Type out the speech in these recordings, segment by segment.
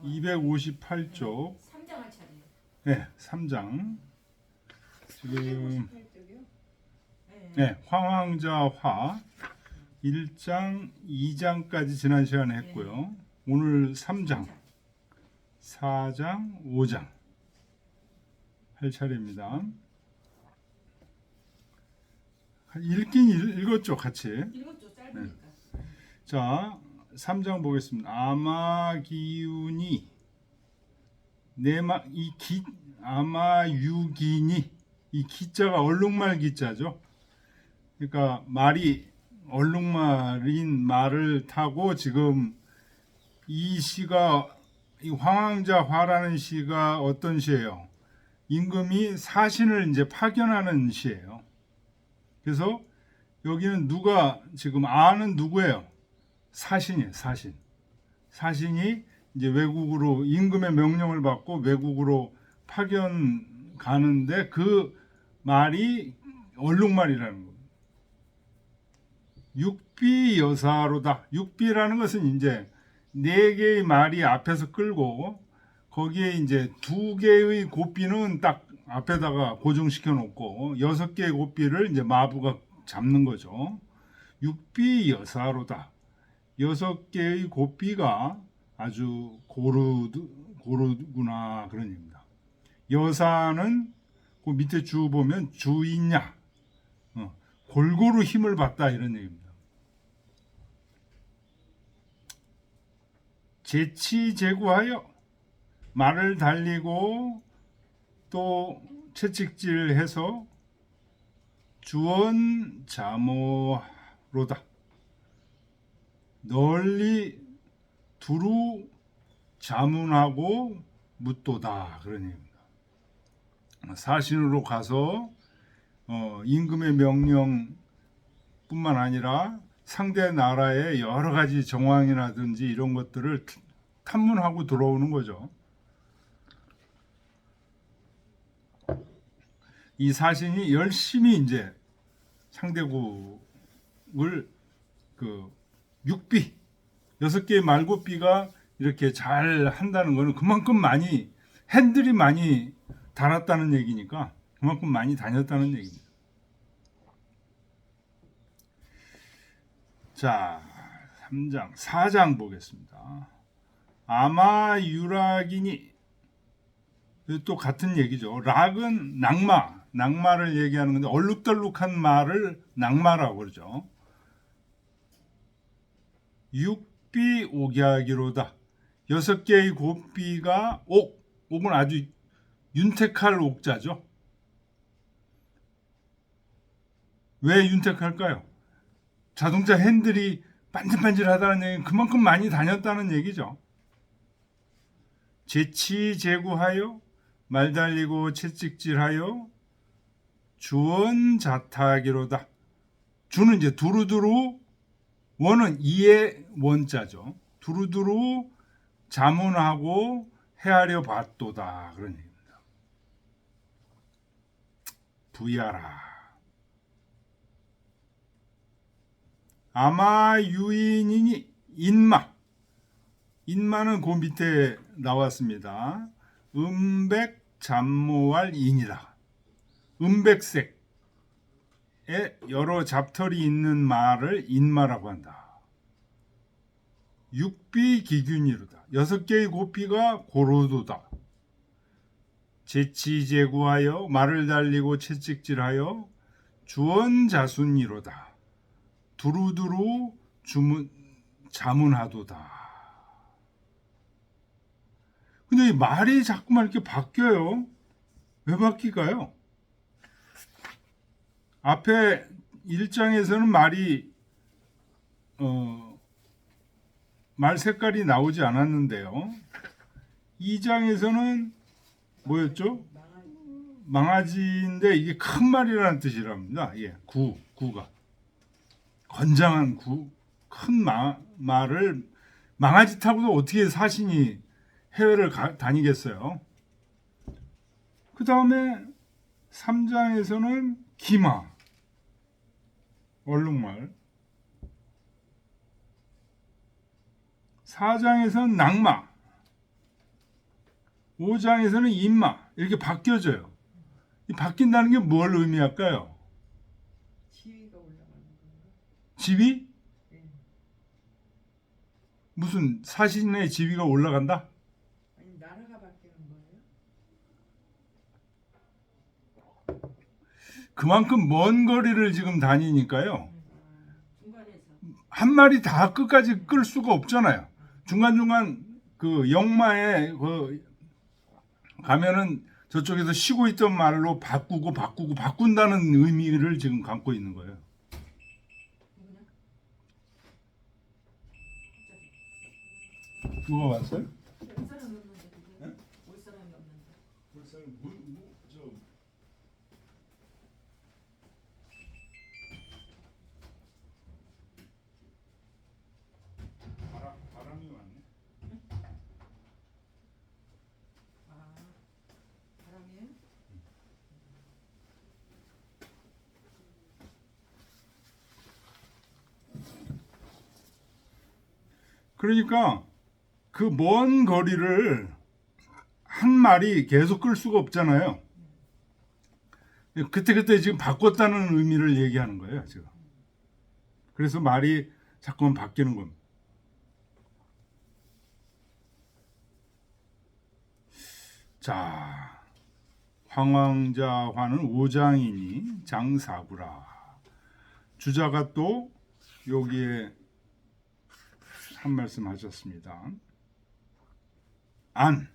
258쪽. 3장 할 차례예요. 네, 3장. 지금 58쪽이요? 네, 화왕자화 1장, 2장까지 지난 시간에 했고요. 오늘 3장, 4장, 5장 할 차례입니다. 읽긴 읽었죠, 같이. 읽었죠, 짧으니까. 자, 3장 보겠습니다. 아마기운이 아마유기니, 이 기자가 얼룩말 기자죠. 그러니까 말이 얼룩말인 말을 타고 지금 이 시가, 이 황왕자화라는 시가 어떤 시예요? 임금이 사신을 이제 파견하는 시예요. 그래서 여기는 누가 지금 아는 누구예요? 사신이에요, 사신. 사신이 이제 외국으로 임금의 명령을 받고 외국으로 파견 가는데 그 말이 얼룩말이라는 거예요. 육비 여사로다. 육비라는 것은 이제 네 개의 말이 앞에서 끌고 거기에 이제 두 개의 고삐는 딱 앞에다가 고정시켜 놓고 여섯 개의 고삐를 이제 마부가 잡는 거죠. 육비 여사로다. 여섯 개의 고삐가 아주 고르구나 그런 얘기입니다. 여사는 그 밑에 주 보면 주인냐, 골고루 힘을 받다 이런 얘기입니다. 재치제구하여 말을 달리고 또 채찍질해서 주원 자모로다. 널리 두루 자문하고 묻도다 그런 얘기입니다. 사신으로 가서 임금의 명령뿐만 아니라 상대 나라의 여러 가지 정황이라든지 이런 것들을 탐문하고 들어오는 거죠. 이 사신이 열심히 이제 상대국을 육비, 6개의 말고비가 이렇게 잘 한다는 것은 그만큼 많이 핸들이 많이 달았다는 얘기니까 그만큼 많이 다녔다는 얘기입니다. 자, 3장, 4장 보겠습니다. 아마유락이니 또 같은 얘기죠. 락은 낭마를 얘기하는 건데 얼룩덜룩한 말을 낭마라고 그러죠. 육비 옥야기로다. 6개의 곱비가 옥은 아주 윤택할 옥자죠. 왜 윤택할까요? 자동차 핸들이 반질반질하다는 얘기는 그만큼 많이 다녔다는 얘기죠. 재치제구하여 말 달리고 채찍질하여 주원자타기로다. 주는 이제 두루두루, 원은 이의 원자죠. 두루두루 자문하고 헤아려 봤도다 그런 얘기입니다. 부야라. 아마 유인이니 인마는 그 밑에 나왔습니다. 음백 잡모할 인이라. 음백색에 여러 잡털이 있는 말을 인마라고 한다. 육비 기균이로다. 6개의 고삐가 고로도다. 재치제구하여 말을 달리고 채찍질하여 주원자순이로다. 두루두루 자문하도다. 근데 이 말이 자꾸만 이렇게 바뀌어요. 왜 바뀔까요? 앞에 1장에서는 말이 말 색깔이 나오지 않았는데요. 2장에서는 뭐였죠? 망아지인데 이게 큰 말이라는 뜻이랍니다. 예, 구가 건장한 큰 말을 망아지 타고도 어떻게 사신이 해외를 다니겠어요? 그 다음에 3장에서는 기마, 얼룩말. 4장에서는 낙마, 오장에서는 인마 이렇게 바뀌어져요. 이 바뀐다는 게 뭘 의미할까요? 지위가 올라가는 건가? 지위? 예. 무슨 사신의 지위가 올라간다? 아니 나라가 바뀌는 거예요? 그만큼 먼 거리를 지금 다니니까요. 중간에서 한 마리 다 끝까지 끌 수가 없잖아요. 중간중간 그 역마에 그 가면은 저쪽에서 쉬고 있던 말로 바꾼다는 의미를 지금 갖고 있는 거예요. 누구냐? 누가 왔어요? 올 사람이 없는데 누구? 네? 올 사람이 없는데. 바람이 왔네. 아, 바람이에요? 그러니까 그 먼 거리를 한 마리 계속 끌 수가 없잖아요. 그때 지금 바꿨다는 의미를 얘기하는 거예요, 지금. 그래서 말이 자꾸만 바뀌는 겁니다. 자, 황왕자화는 오장이니 장사구라. 주자가 또 여기에 한 말씀 하셨습니다. 안.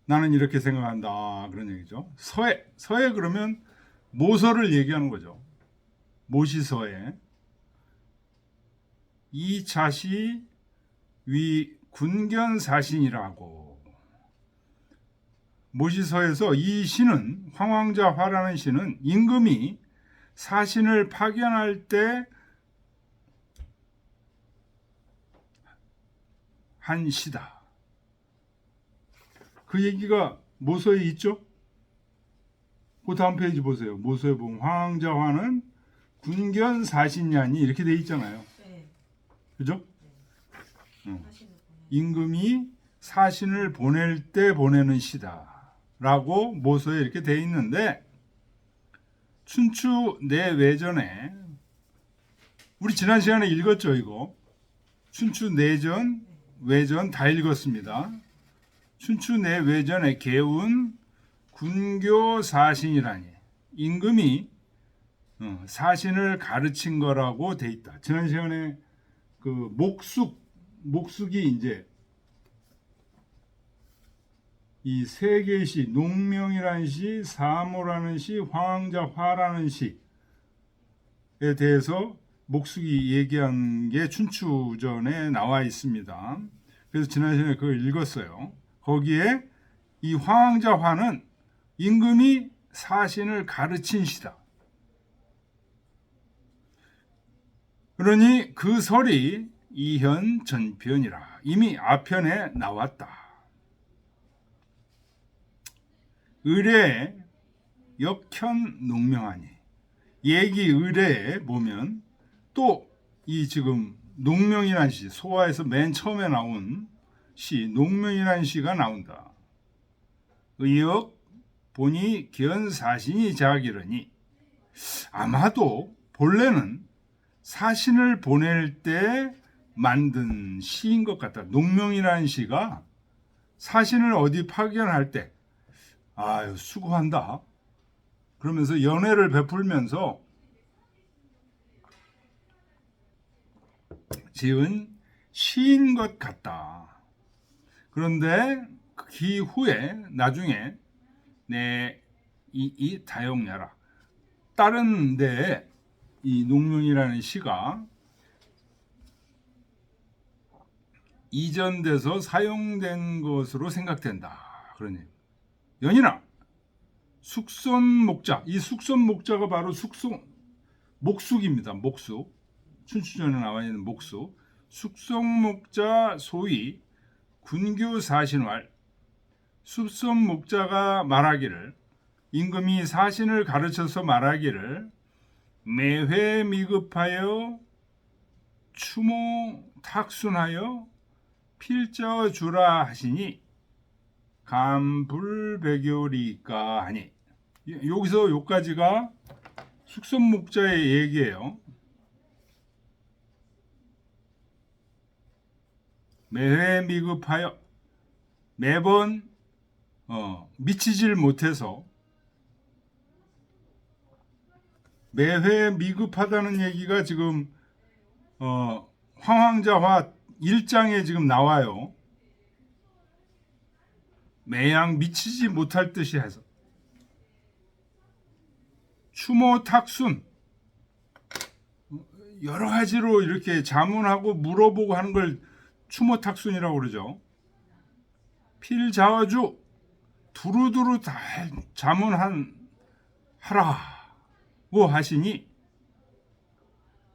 나는 이렇게 생각한다. 그런 얘기죠. 서해. 서해 그러면 모서를 얘기하는 거죠. 모시서해. 이 자시 위 군견사신이라고. 모시서에서 이 시는 황왕자화라는 시는 임금이 사신을 파견할 때 한 시다. 그 얘기가 모서에 있죠? 그 다음 페이지 보세요. 모서에 보면 황왕자화는 군견사신냐니 이렇게 돼 있잖아요. 네. 그죠? 사신을 보내. 임금이 사신을 보낼 때 보내는 시다라고 모서에 이렇게 돼 있는데 춘추 내외전에 우리 지난 시간에 읽었죠 이거. 춘추 내전 외전 다 읽었습니다. 춘추 내외전에 개운 군교 사신이라니 임금이 사신을 가르친 거라고 돼 있다. 지난 시간에 그 목숙이 이제 이 세 개의 시, 농명이라는 시, 사모라는 시, 황왕자화라는 시에 대해서 목숙이 얘기한 게 춘추전에 나와 있습니다. 그래서 지난 시간에 그걸 읽었어요. 거기에 이 황왕자화는 임금이 사신을 가르친 시다. 그러니 그 설이 이현 전편이라 이미 앞편에 나왔다. 의례 역현 농명하니 얘기 의례에 보면 또 이 지금 농명이라는 시 소화에서 맨 처음에 나온 시 농명이라는 시가 나온다. 의역 보니 견사신이 자기르니 아마도 본래는 사신을 보낼 때 만든 시인 것 같다. 농명이라는 시가 사신을 어디 파견할 때 아유 수고한다 그러면서 연애를 베풀면서 지은 시인 것 같다. 그런데 그 기후에 나중에 이 다용야라 다른 데에 이 농명이라는 시가 이전돼서 사용된 것으로 생각된다. 그러니 연이나 숙선목자 이 숙선목자가 바로 목숙입니다. 목숙 춘추전에 나와 있는 목숙 숙선목자 소위 군교사신왈 숙선목자가 말하기를 임금이 사신을 가르쳐서 말하기를 매회 미급하여 추모 탁순하여 필자어 주라 하시니 간불백요리까 하니. 여기서 요까지가 숙선목자의 얘기예요. 매회 미급하여 매번 미치질 못해서 매회 미급하다는 얘기가 지금 황황자화 1장에 지금 나와요. 매양 미치지 못할 듯이 해서 추모탁순 여러 가지로 이렇게 자문하고 물어보고 하는 걸 추모탁순이라고 그러죠. 필자와주 두루두루 다 하라고 하시니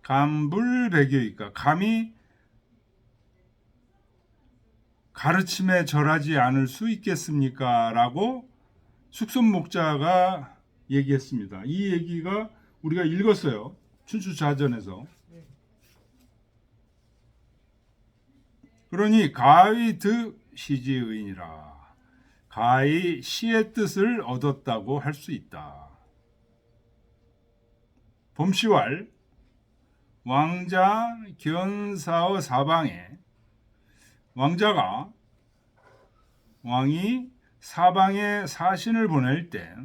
간불백요이까 감히 가르침에 절하지 않을 수 있겠습니까? 라고 숙선목자가 얘기했습니다. 이 얘기가 우리가 읽었어요. 춘추자전에서. 그러니 가히 시지의인이라. 가히 시의 뜻을 얻었다고 할 수 있다. 범시왈 왕자 견사의 사방에 왕이 사방에 사신을 보낼 때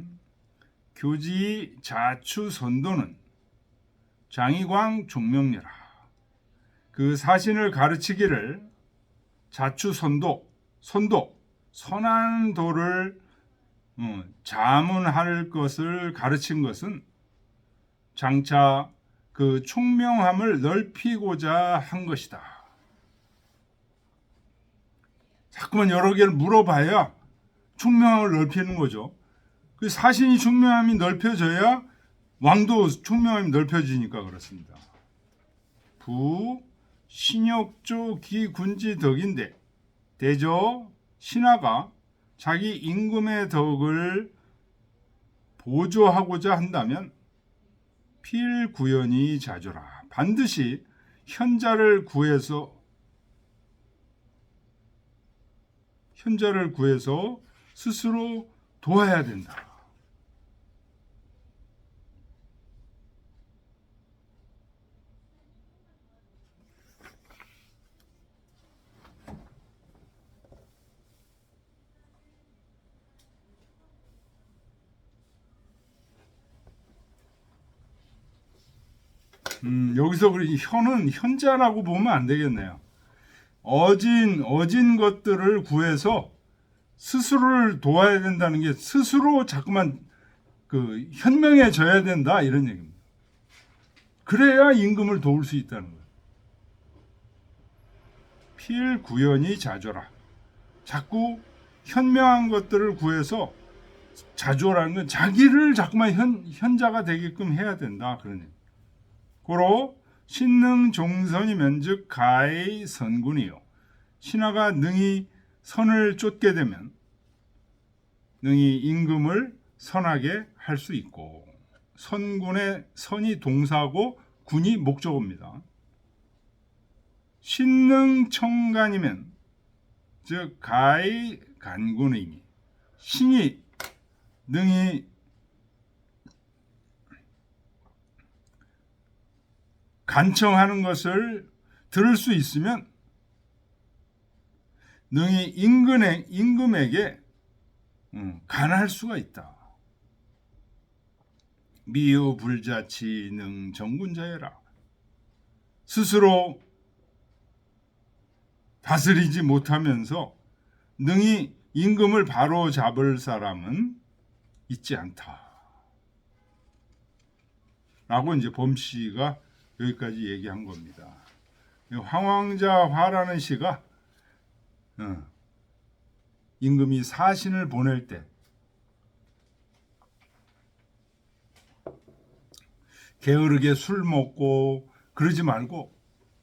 교지 자추 선도는 장의광 종명리라. 그 사신을 가르치기를 자추 선도 선한 도를 자문할 것을 가르친 것은 장차 그 총명함을 넓히고자 한 것이다. 자꾸만 여러 개를 물어봐야 총명함을 넓히는 거죠. 그 사신이 총명함이 넓혀져야 왕도 총명함이 넓혀지니까 그렇습니다. 부 신역조 기군지 덕인데 대저 신하가 자기 임금의 덕을 보조하고자 한다면 필구연이 자조라. 반드시 현자를 구해서 스스로 도와야 된다. 여기서 우리 현은 현자라고 보면 안 되겠네요. 어진 것들을 구해서 스스로를 도와야 된다는 게 스스로 자꾸만 그 현명해져야 된다 이런 얘기입니다. 그래야 임금을 도울 수 있다는 거예요. 필구연이 자조라. 자꾸 현명한 것들을 구해서 자조라는 건 자기를 자꾸만 현자가 되게끔 해야 된다 그런 얘기. 고로 신능 종선이면 즉 가히 선군이요. 신하가 능히 선을 쫓게 되면 능히 임금을 선하게 할 수 있고, 선군의 선이 동사고 군이 목적어입니다. 신능 청간이면 즉 가히 간군이니 신이 능히 간청하는 것을 들을 수 있으면 능히 임금에게 간할 수가 있다. 미유 불자치 능 정군자여라. 스스로 다스리지 못하면서 능히 임금을 바로 잡을 사람은 있지 않다. 라고 이제 범씨가 여기까지 얘기한 겁니다. 황황자화라는 시가 임금이 사신을 보낼 때 게으르게 술 먹고 그러지 말고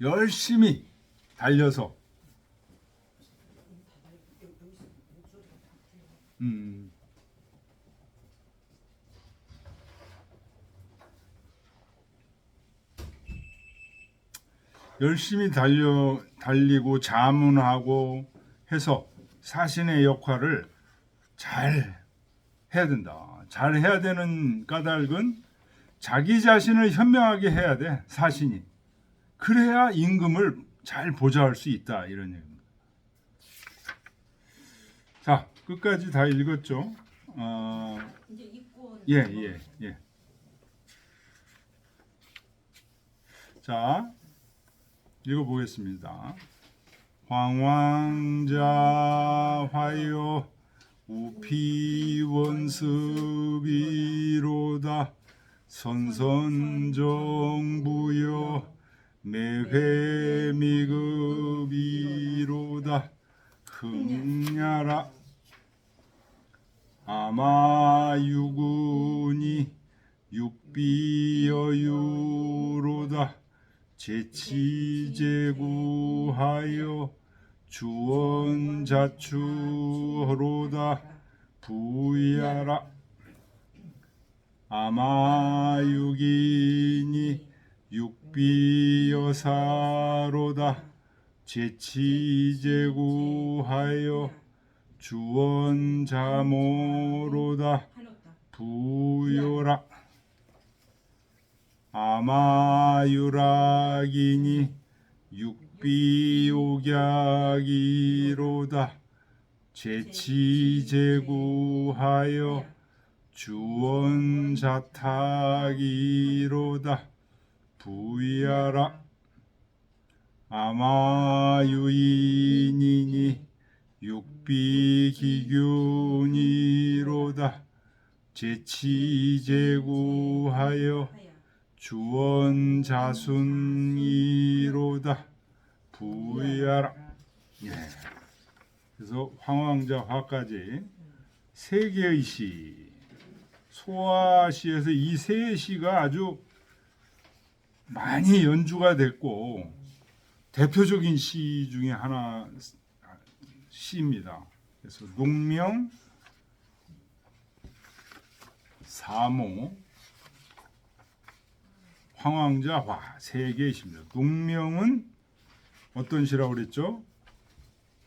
열심히 달려서 열심히 달리고 자문하고 해서 사신의 역할을 잘 해야 된다. 잘 해야 되는 까닭은 자기 자신을 현명하게 해야 돼. 사신이. 그래야 임금을 잘 보좌할 수 있다. 이런 얘기입니다. 자, 끝까지 다 읽었죠? 이제 입고 예. 자, 읽어보겠습니다. 황왕자 화요 우피원습이로다 선선정부여 매회미급이로다 흥냐라 아마유군이 육비여유로다 제치제구하여 주원자추로다 부야라 아마유기니 육비여사로다 제치제구하여 주원자모로다 부요라 아마유락이니 육비옥약이로다 제치제구하여 주원자탁이로다 부야라 아마유인이니 육비기균이로다 제치제구하여 주원자순이로다 부야라. 예. 그래서 황왕자 화까지 세 개의 시, 소화시에서 이 세 시가 아주 많이 연주가 됐고 대표적인 시 중에 하나 시입니다. 그래서 농명, 사모, 황왕자 화 세 개의 시입니다. 농명은 어떤 시라고 그랬죠?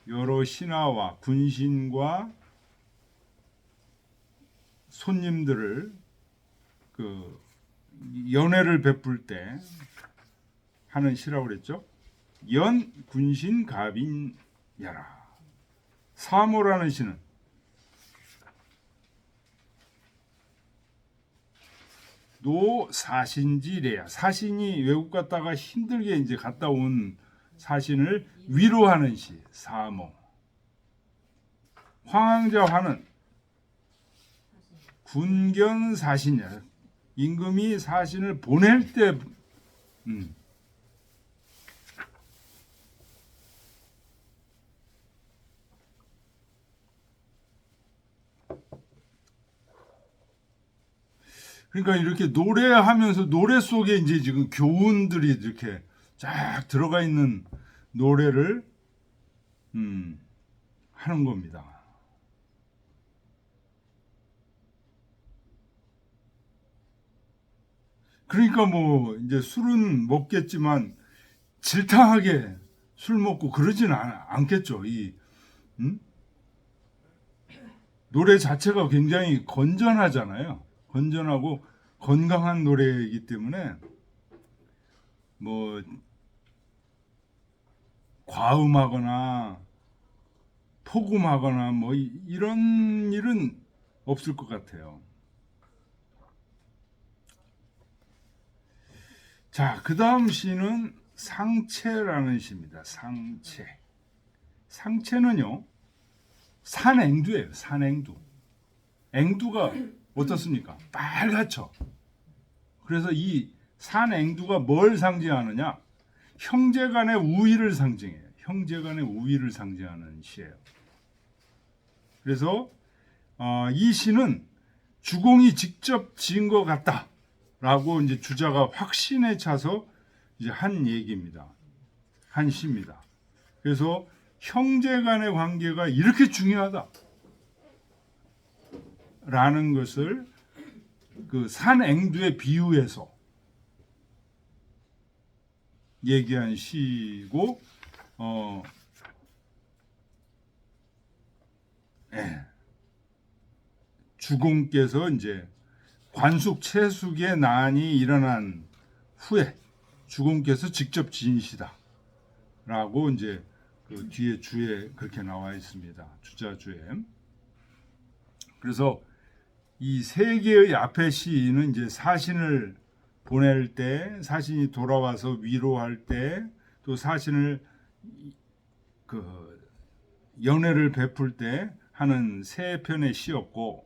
여러 신하와 군신과 손님들을 그 연회를 베풀 때 하는 시라고 그랬죠. 연 군신 가빈야라. 사모라는 시는 노 사신지래야. 사신이 외국 갔다가 힘들게 이제 갔다 온 사신을 위로하는 시 사모. 황왕자화는 군견 사신이야. 임금이 사신을 보낼 때 그러니까 이렇게 노래하면서 노래 속에 이제 지금 교훈들이 이렇게 쫙 들어가 있는 노래를 하는 겁니다. 그러니까 뭐 이제 술은 먹겠지만 질타하게 술 먹고 그러진 않겠죠. 이 노래 자체가 굉장히 건전하잖아요. 건전하고 건강한 노래이기 때문에 뭐 과음하거나 폭음하거나 뭐 이런 일은 없을 것 같아요. 자, 그 다음 시는 상체라는 시입니다. 상체. 상체는요, 산앵두예요. 산앵두. 앵두가 어떻습니까? 빨갛죠. 그래서 이 산앵두가 뭘 상징하느냐? 형제간의 우위를 상징해요. 형제간의 우위를 상징하는 시예요. 그래서 이 시는 주공이 직접 지은 것 같다라고 이제 주자가 확신에 차서 이제 한 얘기입니다. 한 시입니다. 그래서 형제간의 관계가 이렇게 중요하다. 라는 것을 그 산앵두에 비유해서 얘기한 시고, 주공께서 이제 관숙 채숙의 난이 일어난 후에 주공께서 직접 지니시다라고 이제 그 뒤에 주에 그렇게 나와 있습니다. 주자주에. 그래서 이 세 개의 앞에 시는 이제 사신을 보낼 때, 사신이 돌아와서 위로할 때, 또 사신을 그 연애를 베풀 때 하는 세 편의 시였고,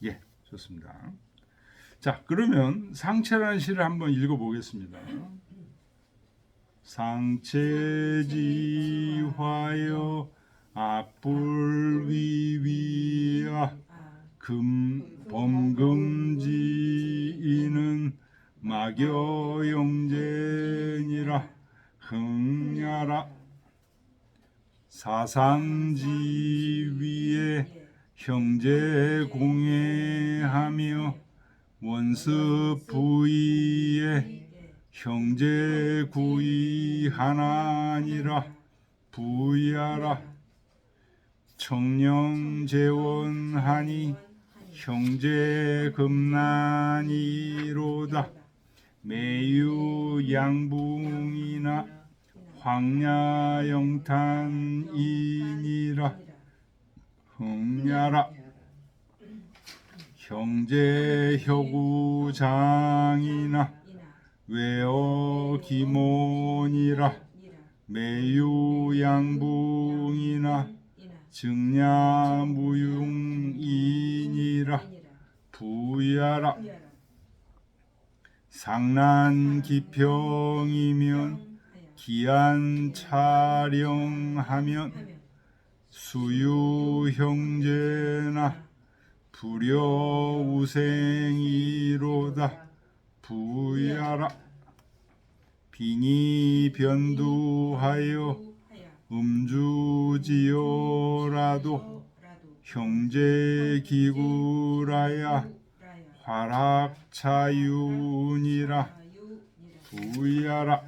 예, 좋습니다. 자, 그러면 상체라는 시를 한번 읽어보겠습니다. 상체지화여 앞불위위아 범금지이는 마교영제니라 흥야라 사상지위에 형제공예하며 원습부위에 형제구이하나니라 부위하라 청령재원하니 형제금난이로다 매유양붕이나 황야영탄이니라 흥야라 형제혁우장이나 외어기몬이라 매유양붕이나 증야무융이니라 부야라 상난기평이면 기안촬영하면 수유형제나 불여우생이로다 부야라 빙의변두하여 음주지요라도 형제기구라야 화락차윤이라 부야라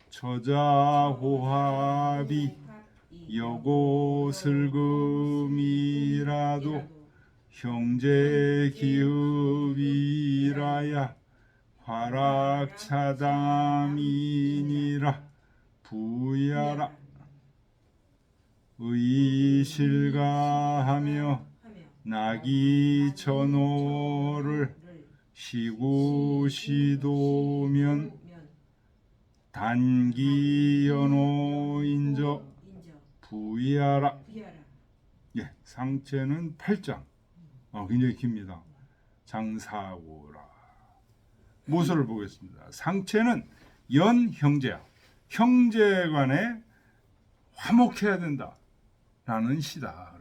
저자호합이 여고슬금이라도 형제기읍이라야 화락차담이니라 부야라 의실가하며 나기전호를 시구시도면 단기연호인저 부야라. 예, 상체는 8장. 굉장히 깁니다. 장사고라. 모서를 보겠습니다. 상체는 연형제야. 형제간에 화목해야 된다라는 시다.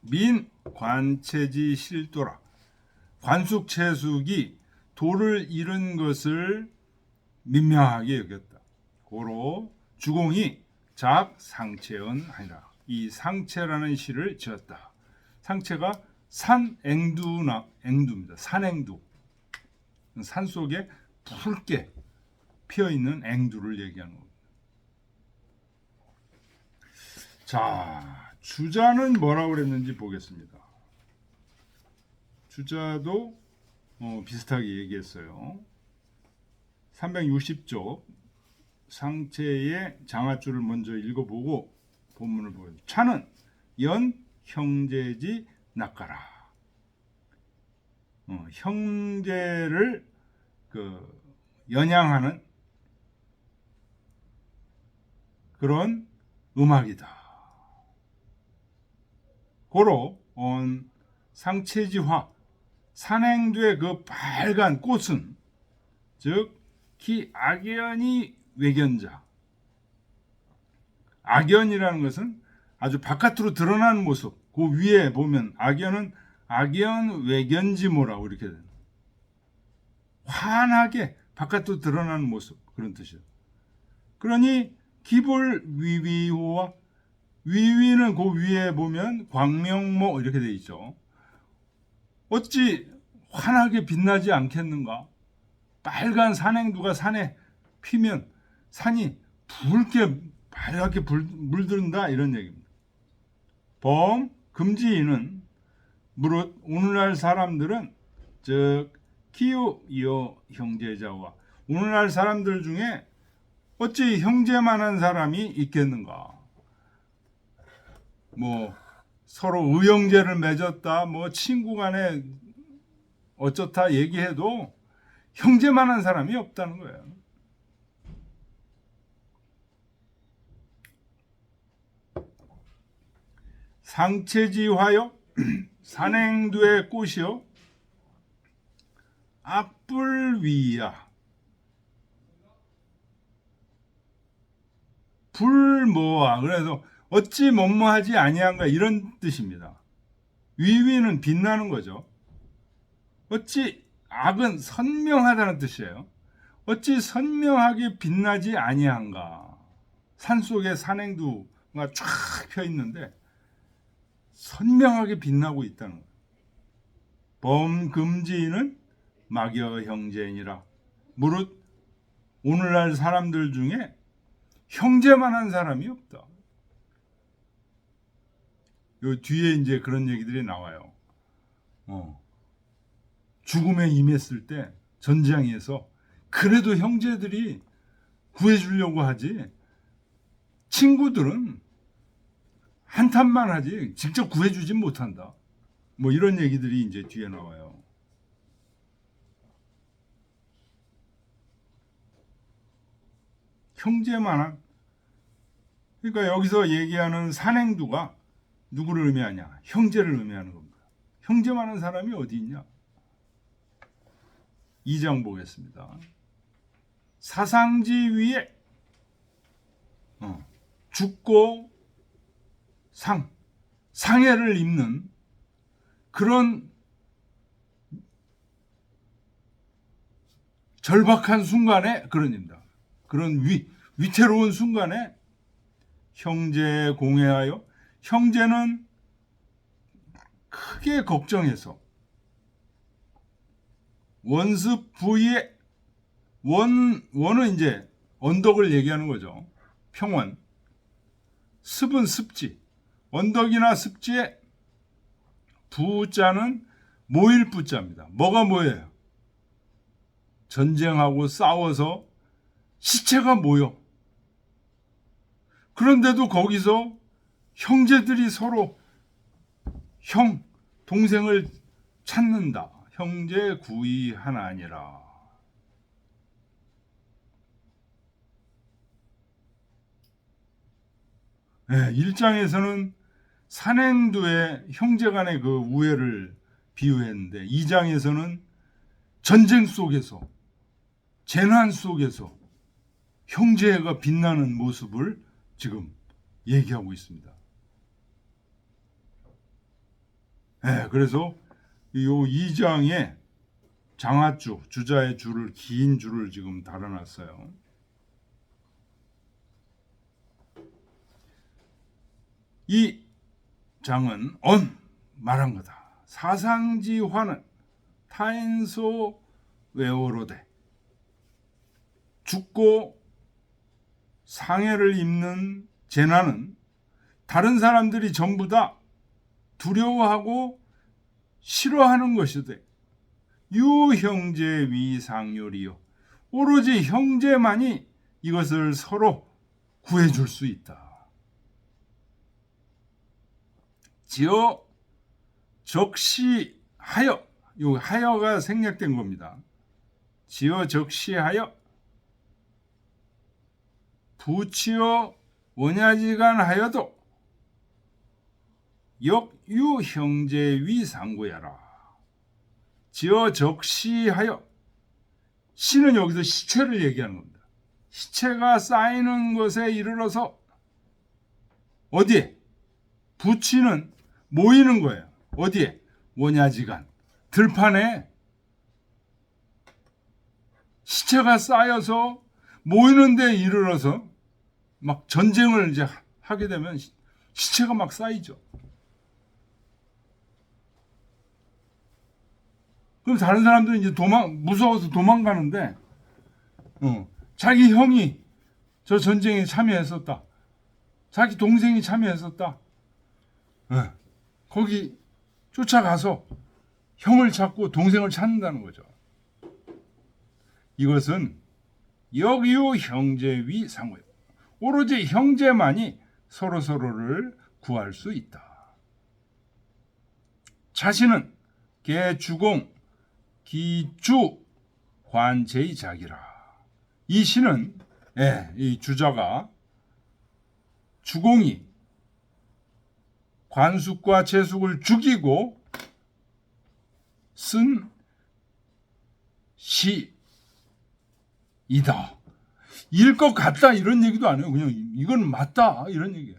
민 관체지 실도라. 관숙체숙이 도를 잃은 것을 민명하게 여겼다. 고로 주공이 작 상체언 아니라 이 상체라는 시를 지었다. 상체가 앵두입니다. 산앵두. 산 속에 붉게 피어 있는 앵두를 얘기하는 겁니다. 자, 주자는 뭐라고 그랬는지 보겠습니다. 주자도 비슷하게 얘기했어요. 360쪽 상체의 장아줄을 먼저 읽어보고 본문을 보여요. 차는 연 형제지 낚아라. 형제를 연양하는 그런 음악이다. 고로 상체지화 산행두의 그 빨간 꽃은 즉 기 악연이 외견자. 악연이라는 것은 아주 바깥으로 드러나는 모습. 그 위에 보면 악연은 악연 외견지모라고 이렇게 됩니다. 환하게 바깥으로 드러나는 모습 그런 뜻이에요. 그러니 기볼 위위호와 위위는 그 위에 보면 광명모 이렇게 돼 있죠. 어찌 환하게 빛나지 않겠는가? 빨간 산행두가 산에 피면 산이 붉게 파랗게 물든다 이런 얘기입니다. 범 금지인은 무릇 오늘날 사람들은 즉 기우 이어 형제자와 오늘날 사람들 중에 어찌 형제만한 사람이 있겠는가? 뭐 서로 의형제를 맺었다, 뭐 친구간에 어쩌다 얘기해도 형제만한 사람이 없다는 거예요. 상체지화요, 산행두의 꽃이요, 악불위야, 불모아. 그래서 어찌 뭐뭐하지 아니한가 이런 뜻입니다. 위위는 빛나는 거죠. 어찌 악은 선명하다는 뜻이에요. 어찌 선명하게 빛나지 아니한가. 산속에 산행두가 쫙 펴 있는데 선명하게 빛나고 있다는 거예요. 범금지인은 막여 형제이니라. 무릇 오늘날 사람들 중에 형제만한 사람이 없다. 요 뒤에 이제 그런 얘기들이 나와요. 죽음에 임했을 때 전장에서 그래도 형제들이 구해주려고 하지 친구들은 한탄만 하지 직접 구해주진 못한다. 뭐 이런 얘기들이 이제 뒤에 나와요. 형제만한, 그러니까 여기서 얘기하는 산행두가 누구를 의미하냐? 형제를 의미하는 겁니다. 형제만한 사람이 어디 있냐? 2장 보겠습니다. 사상지 위에 죽고 상해를 입는 그런 절박한 순간에 그런 입니다. 그런 위태로운 순간에 형제 공회하여, 형제는 크게 걱정해서 원습 부위에, 원은 이제 언덕을 얘기하는 거죠. 평원. 습은 습지. 언덕이나 습지에 부자는 모일 부자입니다. 뭐가 뭐예요? 전쟁하고 싸워서 시체가 모여. 그런데도 거기서 형제들이 서로 동생을 찾는다. 형제 구이 하나니라. 네, 1장에서는 산행두의 형제간의 그 우애를 비유했는데 2장에서는 전쟁 속에서, 재난 속에서 형제가 빛나는 모습을 지금 얘기하고 있습니다. 네, 그래서 이 2장에 장하주, 주자의 줄을, 긴 줄을 지금 달아놨어요. 이 장은 말한 거다. 사상지화는 타인소 외오로되 죽고 상해를 입는 재난은 다른 사람들이 전부 다 두려워하고 싫어하는 것이되 유형제 위상요리요, 오로지 형제만이 이것을 서로 구해줄 수 있다. 지어 적시하여, 요 하여가 생략된 겁니다. 지어 적시하여 부치어 원야지간 하여도 역유 형제 위상구야라. 지어 적시하여, 시는 여기서 시체를 얘기하는 겁니다. 시체가 쌓이는 것에 이르러서 어디에? 부치는 모이는 거예요. 어디에? 원야지간, 들판에 시체가 쌓여서 모이는 데 이르러서 막 전쟁을 이제 하게 되면 시체가 막 쌓이죠. 그럼 다른 사람들은 이제 무서워서 도망가는데, 자기 형이 저 전쟁에 참여했었다. 자기 동생이 참여했었다. 거기 쫓아가서 형을 찾고 동생을 찾는다는 거죠. 이것은 역이요 형제위 상호요. 오로지 형제만이 서로서로를 구할 수 있다. 자신은 개주공 기주 관제의 자기라. 이 시는 이 주자가 주공이 관숙과 채숙을 죽이고 쓴 시이다. 일 것 같다 이런 얘기도 안 해요. 그냥 이건 맞다 이런 얘기예요.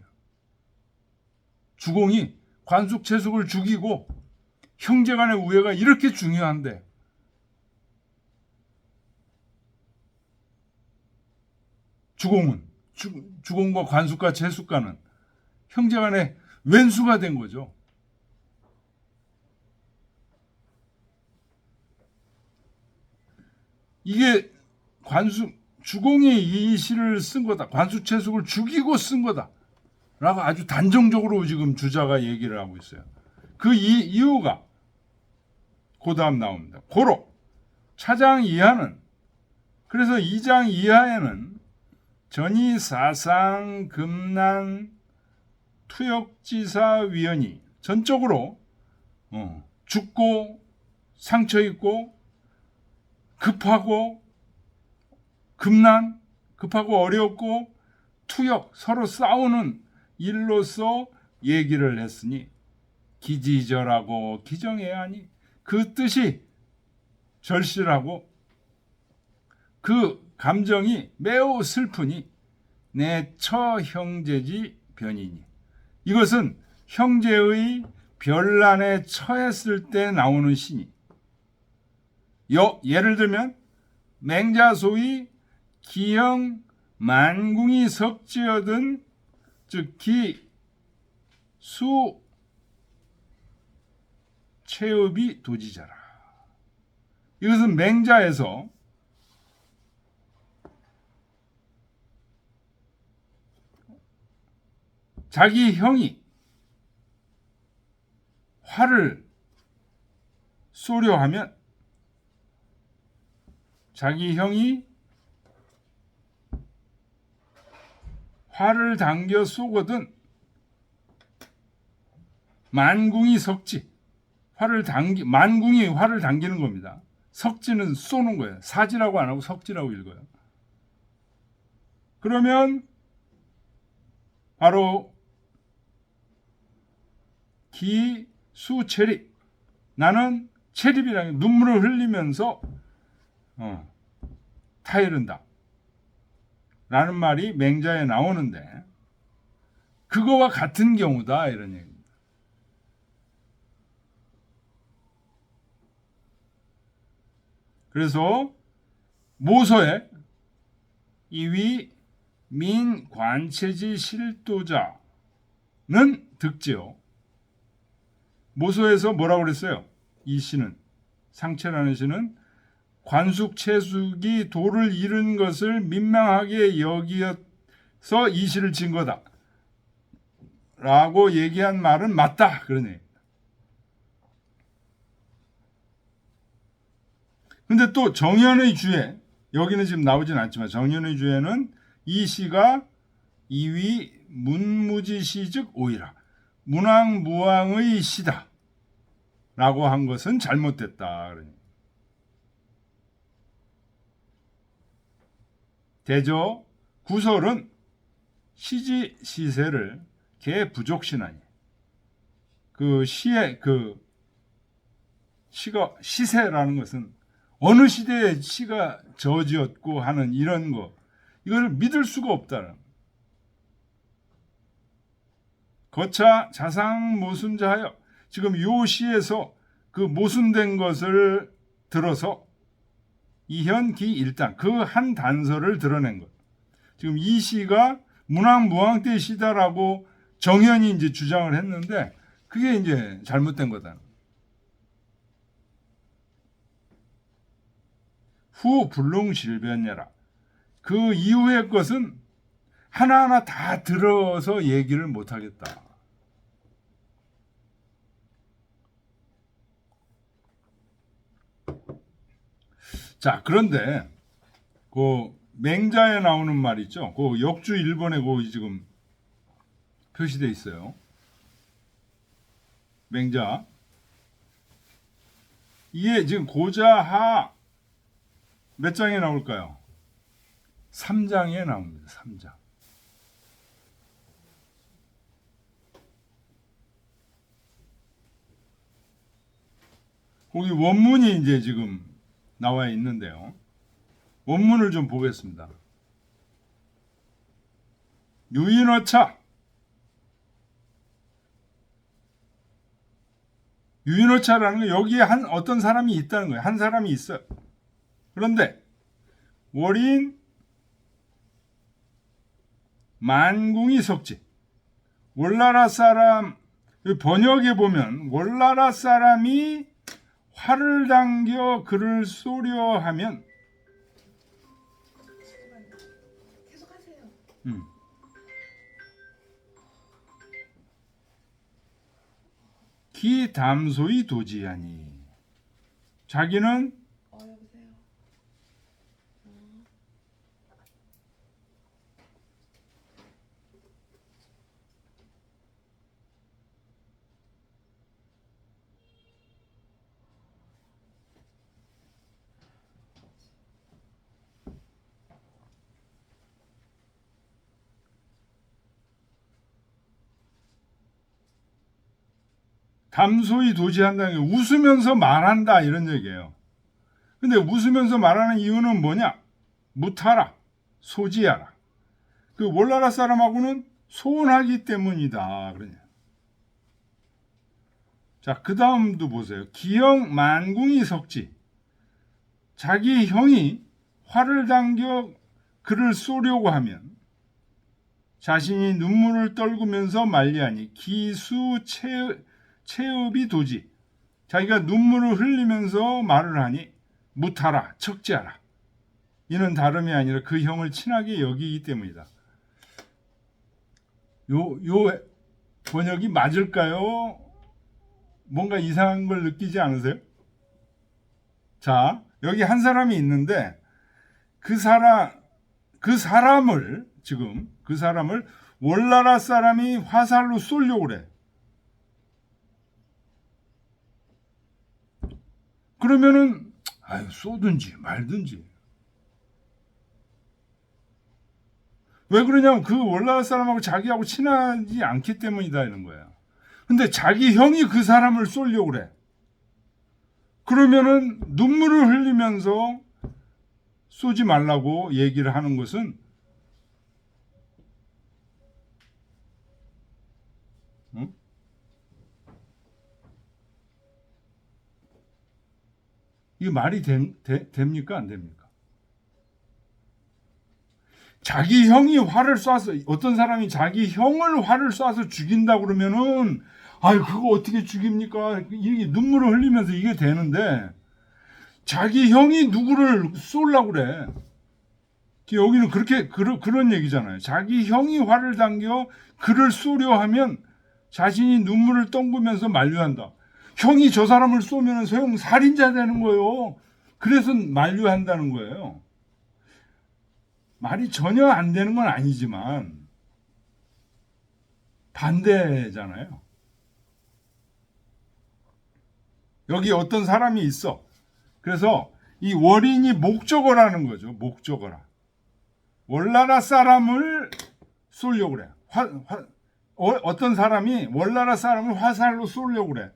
주공이 관숙 채숙을 죽이고 형제간의 우애가 이렇게 중요한데 주공과 관숙과 채숙과는 형제간의 왼수가 된 거죠. 이게 주공이 이 시를 쓴 거다. 관숙채숙을 죽이고 쓴 거다. 라고 아주 단정적으로 지금 주자가 얘기를 하고 있어요. 그 이유가 그 다음 나옵니다. 고로 차장 이하는, 그래서 2장 이하에는 전이 사상 금난 투역지사 위원이 전적으로 죽고 상처 입고 급하고 급하고 어렵고 투역 서로 싸우는 일로서 얘기를 했으니 기지절하고 기정해야 하니 그 뜻이 절실하고 그 감정이 매우 슬프니 내 처형제지 변이니. 이것은 형제의 변란에 처했을 때 나오는 시니. 예를 들면 맹자소위 기형 만궁이 석지어든 즉 기수 체업이 도지자라. 이것은 맹자에서 자기 형이 활을 쏘려 하면 자기 형이 활을 당겨 쏘거든 만궁이 석지, 만궁이 활을 당기는 겁니다. 석지는 쏘는 거예요. 사지라고 안 하고 석지라고 읽어요. 그러면 바로 기수체립, 나는 체립이라는 눈물을 흘리면서 타이른다 라는 말이 맹자에 나오는데 그거와 같은 경우다 이런 얘기입니다. 그래서 모서에 이위 민관체지 실도자는 득지요. 모서에서 뭐라고 그랬어요? 이 시는, 상체라는 시는 관숙 채숙이 도를 잃은 것을 민망하게 여기어서 이 시를 진 거다 라고 얘기한 말은 맞다 그런 얘기입니다. 근데 또 정연의 주에, 여기는 지금 나오진 않지만 정연의 주에는 이 시가 이위 문무지시 즉 오이라 문왕무왕의 시다 라고 한 것은 잘못됐다. 대저 구설은 시지 시세를 개 부족시나니 그 시의 그 시가 시세라는 것은 어느 시대에 시가 저지었고 하는 이런 거 이걸 믿을 수가 없다. 거차 자상 모순자하여 지금 요 시에서 그 모순된 것을 들어서 이현기 일단 그 한 단서를 드러낸 것. 지금 이 시가 문왕무왕 때 시다라고 정현이 이제 주장을 했는데 그게 이제 잘못된 거다. 후 불능실변예라. 그 이후의 것은 하나하나 다 들어서 얘기를 못하겠다. 자, 그런데 그 맹자에 나오는 말 있죠. 그 역주 1번에 그 지금 표시돼 있어요. 맹자. 이게 지금 고자하 몇 장에 나올까요? 3장에 나옵니다. 3장. 거기 원문이 이제 지금 나와 있는데요. 원문을 좀 보겠습니다. 유인어차. 유인어차라는 건 여기에 어떤 사람이 있다는 거예요. 한 사람이 있어요. 그런데 월인 만궁이 석지. 월나라 사람 번역에 보면 월나라 사람이 활을 당겨 그를 쏘려 하면 계속하세요. 기 담소이 도지하니 자기는 여보세요. 담소이 도지한다는 게 웃으면서 말한다 이런 얘기예요. 근데 웃으면서 말하는 이유는 뭐냐? 무타라, 소지하라. 그 월나라 사람하고는 소원하기 때문이다. 그러냐. 자, 그 다음도 보세요. 기형 만궁이 석지. 자기 형이 활을 당겨 그를 쏘려고 하면 자신이 눈물을 떨구면서 말리하니 기수 체업이 도지. 자기가 눈물을 흘리면서 말을 하니 무타라, 척지하라. 이는 다름이 아니라 그 형을 친하게 여기기 때문이다. 요 번역이 맞을까요? 뭔가 이상한 걸 느끼지 않으세요? 자, 여기 한 사람이 있는데 그 사람을 월나라 사람이 화살로 쏘려고 그래. 그러면은 쏘든지 말든지. 왜 그러냐면 그 월나라 사람하고 자기하고 친하지 않기 때문이다 이런 거예요. 근데 자기 형이 그 사람을 쏘려고 그래. 그러면은 눈물을 흘리면서 쏘지 말라고 얘기를 하는 것은 이게 말이 됩니까? 안 됩니까? 자기 형이 활을 쏴서 어떤 사람이 자기 형을 활을 쏴서 죽인다 그러면은 그거 어떻게 죽입니까? 이게 눈물을 흘리면서 이게 되는데 자기 형이 누구를 쏘려고 그래. 여기는 그런 얘기잖아요. 자기 형이 활을 당겨 그를 쏘려 하면 자신이 눈물을 똥구면서 만류한다. 형이 저 사람을 쏘면 소형 살인자 되는 거예요. 그래서 만류한다는 거예요. 말이 전혀 안 되는 건 아니지만 반대잖아요. 여기 어떤 사람이 있어. 그래서 이 월인이 목적어라는 거죠. 목적어라. 월나라 사람을 쏘려고 그래. 어떤 사람이 월나라 사람을 화살로 쏘려고 그래.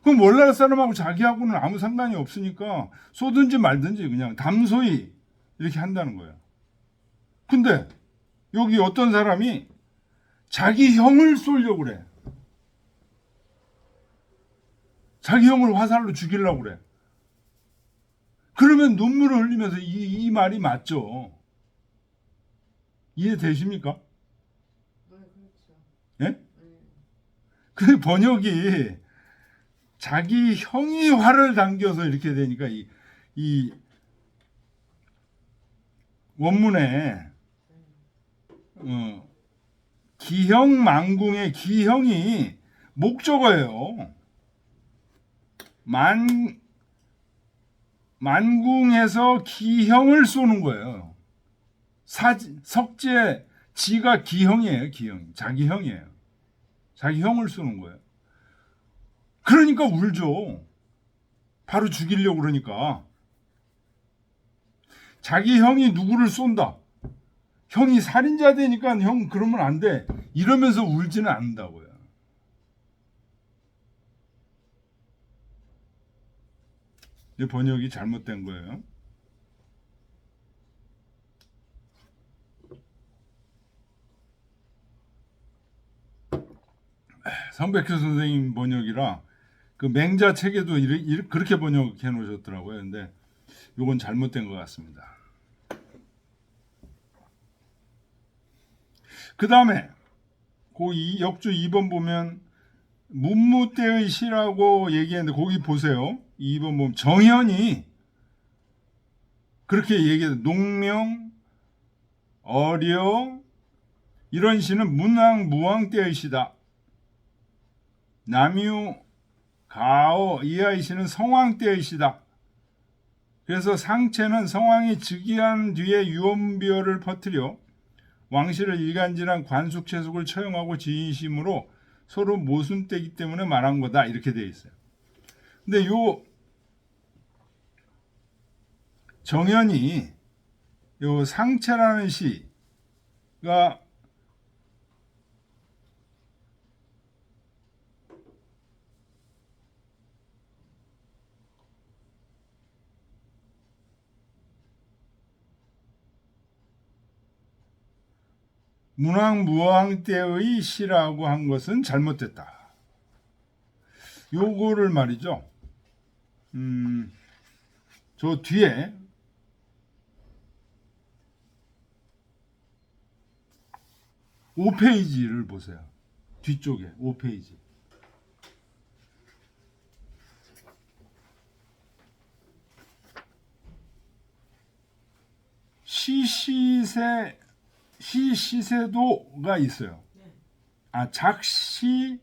그럼 월나라 사람하고 자기하고는 아무 상관이 없으니까 쏘든지 말든지 그냥 담소히 이렇게 한다는 거예요. 근데 여기 어떤 사람이 자기 형을 쏘려고 그래. 자기 형을 화살로 죽이려고 그래. 그러면 눈물을 흘리면서 이 말이 맞죠. 이해되십니까? 네, 그렇죠. 예? 그 번역이 자기 형이 활을 당겨서 이렇게 되니까 이 원문에 기형 만궁의 기형이 목적어예요. 만궁에서 기형을 쏘는 거예요. 석재 지가 기형이에요. 기형. 자기 형이에요. 자기 형을 쏘는 거예요. 그러니까 울죠. 바로 죽이려고 그러니까. 자기 형이 누구를 쏜다. 형이 살인자 되니까 형 그러면 안 돼. 이러면서 울지는 않는다고요. 이 번역이 잘못된 거예요. 성백효 선생님 번역이라 그 맹자 책에도 그렇게 번역해 놓으셨더라고요. 근데 이건 잘못된 것 같습니다. 그 다음에 그 역주 2번 보면 문무 때의 시라고 얘기했는데 거기 보세요. 2번 보면 정현이 그렇게 얘기해요. 농명, 어려 이런 시는 문왕, 무왕 때의 시다. 남유, 가오, 이하의 시는 성왕 때의 시다. 그래서 상체는 성왕이 즉위한 뒤에 유언비어를 퍼뜨려 왕실을 일간지란 관숙채숙을 처형하고 지인심으로 서로 모순되기 때문에 말한 거다. 이렇게 되어 있어요. 근데 요 정현이 요 상체라는 시가 문왕 무왕 때의 시라고 한 것은 잘못됐다. 요거를 말이죠. 저 뒤에 5페이지를 보세요. 뒤쪽에 5페이지. 시시세도가 있어요. 작시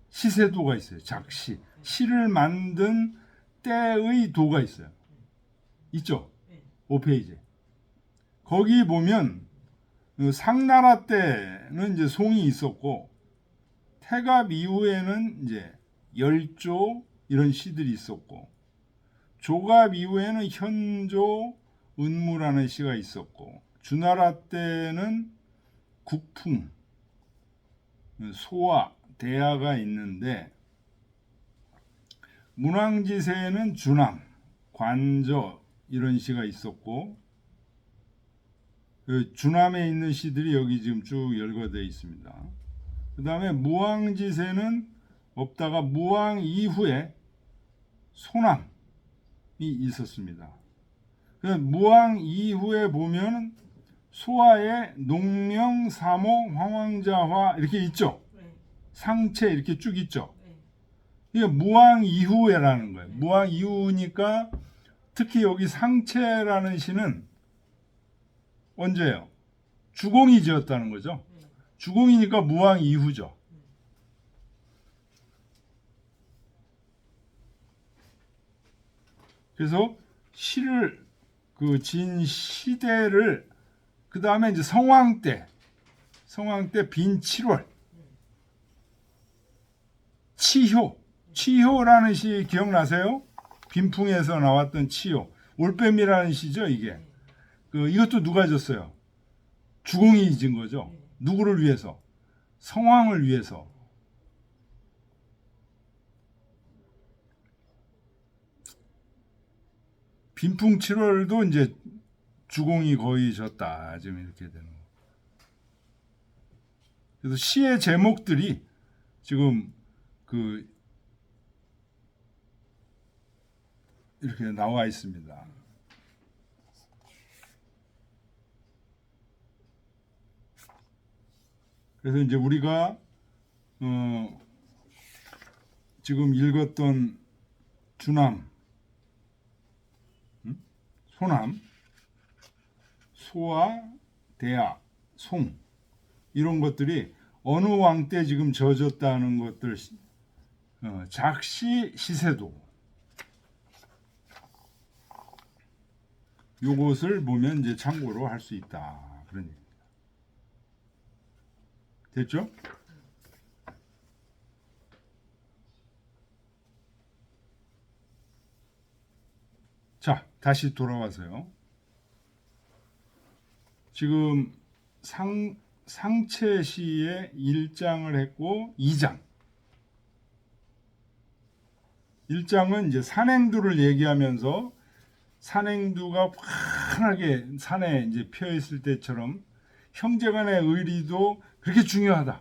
시세도가 있어요. 작시. 시를 만든 때의 도가 있어요. 있죠? 5페이지. 거기 보면 상나라 때는 이제 송이 있었고 태갑 이후에는 이제 열조 이런 시들이 있었고 조갑 이후에는 현조, 은무라는 시가 있었고 주나라 때는 국풍, 소화, 대하가 있는데 문왕지세에는 준왕, 관저 이런 시가 있었고 주남에 있는 시들이 여기 지금 쭉 열거되어 있습니다. 그 다음에 무왕지세는 없다가 무왕 이후에 소남이 있었습니다. 무왕 이후에 보면 소화에 농명, 사모, 황왕자화 이렇게 있죠. 상체 이렇게 쭉 있죠. 이게 무왕 이후에라는 거예요. 무왕 이후니까 특히 여기 상체라는 시는 언제예요? 주공이 지었다는 거죠. 주공이니까 무왕 이후죠. 그래서 시를 진 시대를 그 다음에 이제 성왕 때 빈 7월 치효라는 시 기억나세요? 빈풍에서 나왔던 치효 올빼미라는 시죠. 이게 이것도 누가 졌어요? 주공이 진 거죠. 누구를 위해서? 성왕을 위해서. 빈풍 7월도 이제 주공이 거의 졌다. 지금 이렇게 되는 거. 그래서 시의 제목들이 지금 이렇게 나와 있습니다. 그래서 이제 우리가 지금 읽었던 주남, 소남, 소와 대야, 송 이런 것들이 어느 왕 때 지금 져졌다는 것들, 작시, 시세도 요것을 보면 이제 참고로 할 수 있다 그런 얘기입니다. 됐죠? 자, 다시 돌아와서요. 지금 상체시에 1장을 했고 2장. 1장은 이제 산행두를 얘기하면서 산행두가 환하게 산에 이제 펴 있을 때처럼 형제간의 의리도 그렇게 중요하다.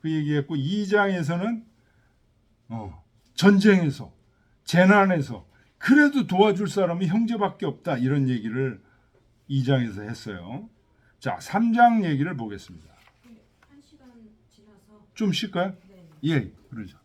그 얘기했고 2장에서는 전쟁에서 재난에서 그래도 도와줄 사람이 형제밖에 없다. 이런 얘기를 2장에서 했어요. 자, 3장 얘기를 보겠습니다. 1시간 지나서 좀 쉴까요? 네. 예, 그러죠.